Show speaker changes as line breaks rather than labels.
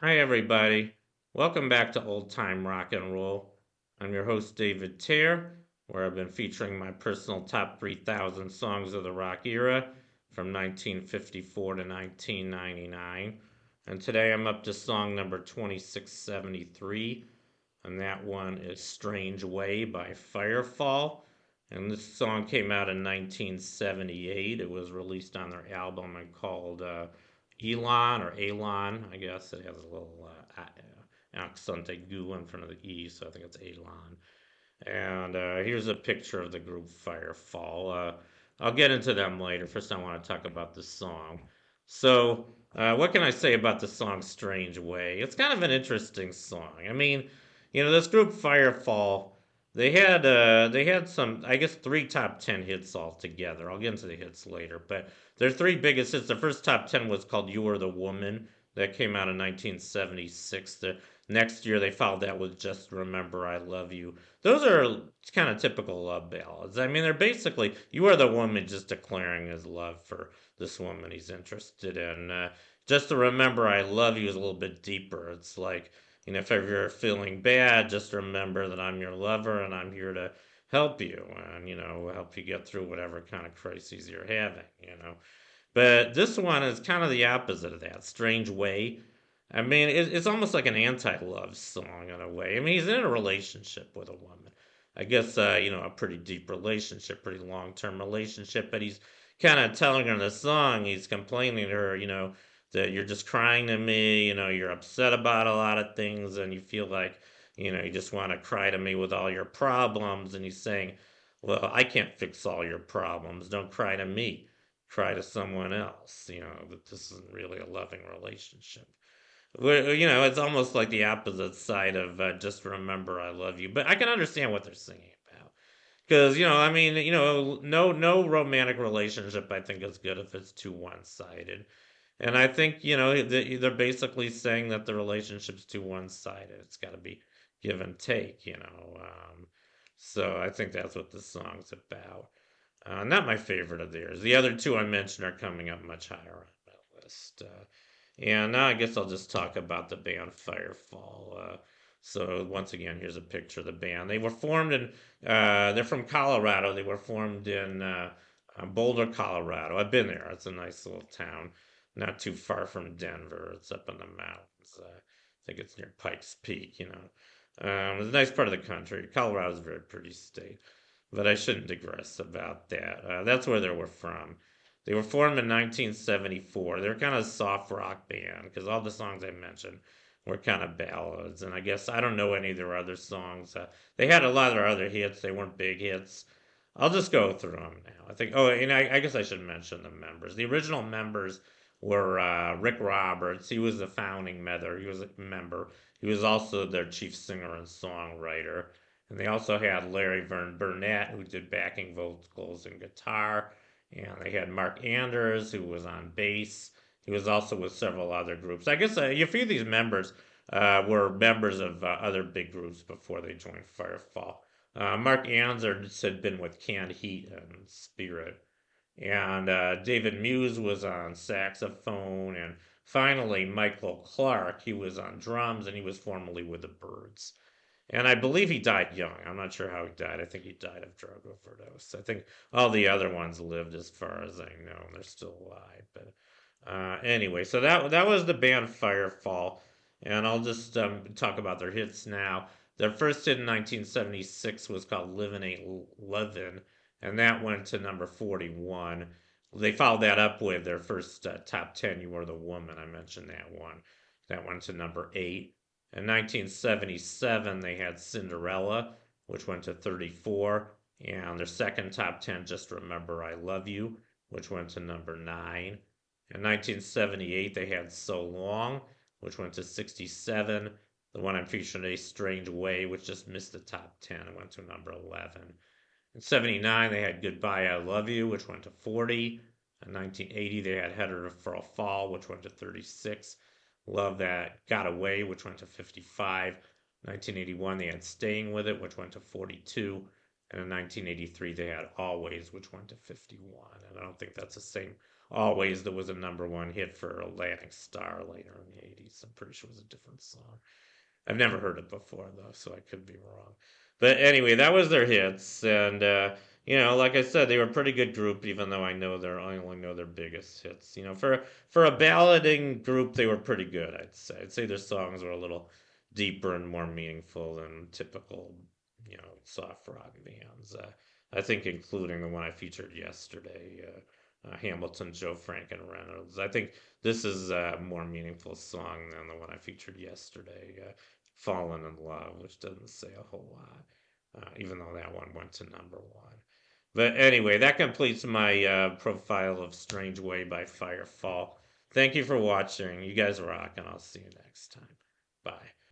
Hi, everybody. Welcome back to Old Time Rock and Roll. I'm your host, David Tear, where I've been featuring my personal top 3,000 songs of the rock era from 1954 to 1999. And today I'm up to song number 2673, and that one is Strange Way by Firefall. And this song came out in 1978. It was released on their album called Elon or Élan, I guess. It has a little accent aigu in front of the E, so I think it's Élan. And here's a picture of the group Firefall. I'll get into them later. First, I want to talk about the song. So, what can I say about the song Strange Way? It's kind of an interesting song. I mean, this group Firefall, they had some, I guess, three top 10 hits altogether. I'll get into the hits later, but their three biggest hits. The first top 10 was called "You Are the Woman." That came out in 1976. The next year, they followed that with "Just Remember I Love You." Those are kind of typical love ballads. I mean, they're basically you are the woman just declaring his love for this woman he's interested in. Just to remember I love you is a little bit deeper. It's like, if ever you're feeling bad, just remember that I'm your lover and I'm here to help you and, help you get through whatever kind of crises you're having. But this one is kind of the opposite of that strange way. I mean, it's almost like an anti-love song in a way. I mean, he's in a relationship with a woman. I guess, a pretty deep relationship, pretty long-term relationship. But he's kind of telling her in the song, he's complaining to her, that you're just crying to me. You're upset about a lot of things, and you feel like, you just want to cry to me with all your problems. And he's saying, well, I can't fix all your problems. Don't cry to me. Cry to someone else. That this isn't really a loving relationship. It's almost like the opposite side of "Just Remember I Love You," but I can understand what they're singing about because I mean, no romantic relationship I think is good if it's too one sided, and I think they're basically saying that the relationship's too one sided. It's got to be give and take, so I think that's what the song's about. Not my favorite of theirs. The other two I mentioned are coming up much higher on my list. And now I guess I'll just talk about the band Firefall. So once again, here's a picture of the band. They were formed in. They're from Colorado. They were formed in Boulder, Colorado. I've been there. It's a nice little town, not too far from Denver. It's up in the mountains. I think it's near Pikes Peak. It's a nice part of the country. Colorado's a very pretty state, but I shouldn't digress about that. That's where they were from. They were formed in 1974. They were kind of a soft rock band because all the songs I mentioned were kind of ballads. And I guess I don't know any of their other songs. They had a lot of their other hits. They weren't big hits. I'll just go through them now. I think. Oh, and I guess I should mention the members. The original members were Rick Roberts. He was the founding member. He was a member. He was also their chief singer and songwriter. And they also had Larry Verne Burnett, who did backing vocals and guitar. And they had Mark Anders, who was on bass. He was also with several other groups. I guess a few of these members were members of other big groups before they joined Firefall. Mark Anders had been with Canned Heat and Spirit. And David Muse was on saxophone. And finally, Michael Clark, he was on drums, and he was formerly with the Byrds. And I believe he died young. I'm not sure how he died. I think he died of drug overdose. I think all the other ones lived, as far as I know. They're still alive. But anyway, so that was the band Firefall, and I'll just talk about their hits now. Their first hit in 1976 was called "Livin' Ain't Livin'," and that went to number 41. They followed that up with their first top 10, "You Are the Woman." I mentioned that one. That went to number 8. In 1977, they had "Cinderella," which went to 34, and their second top 10, "Just Remember I Love You," which went to number 9. In 1978, they had "So Long," which went to 67. The one I'm featuring today, "Strange Way," which just missed the top 10 and went to number 11. In 79, they had "Goodbye, I Love You," which went to 40. In 1980, they had "Headed for a Fall," which went to 36. "Love That Got Away," which went to 55. 1981, they had "Staying With It," which went to 42. And in 1983, they had "Always," which went to 51. And I don't think that's the same Always there was a #1 hit for Atlantic Star later in the 80s. I'm pretty sure it was a different song. I've never heard it before though, so I could be wrong. But anyway, that was their hits, and like I said, they were a pretty good group, even though I only know their biggest hits. For a ballading group, they were pretty good. I'd say their songs were a little deeper and more meaningful than typical, soft rock bands. I think including the one I featured yesterday, Hamilton, Joe Frank, and Reynolds. I think this is a more meaningful song than the one I featured yesterday, Fallen in Love, which doesn't say a whole lot, even though that one went to #1. But anyway, that completes my profile of Strange Way by Firefall. Thank you for watching. You guys rock, and I'll see you next time. Bye.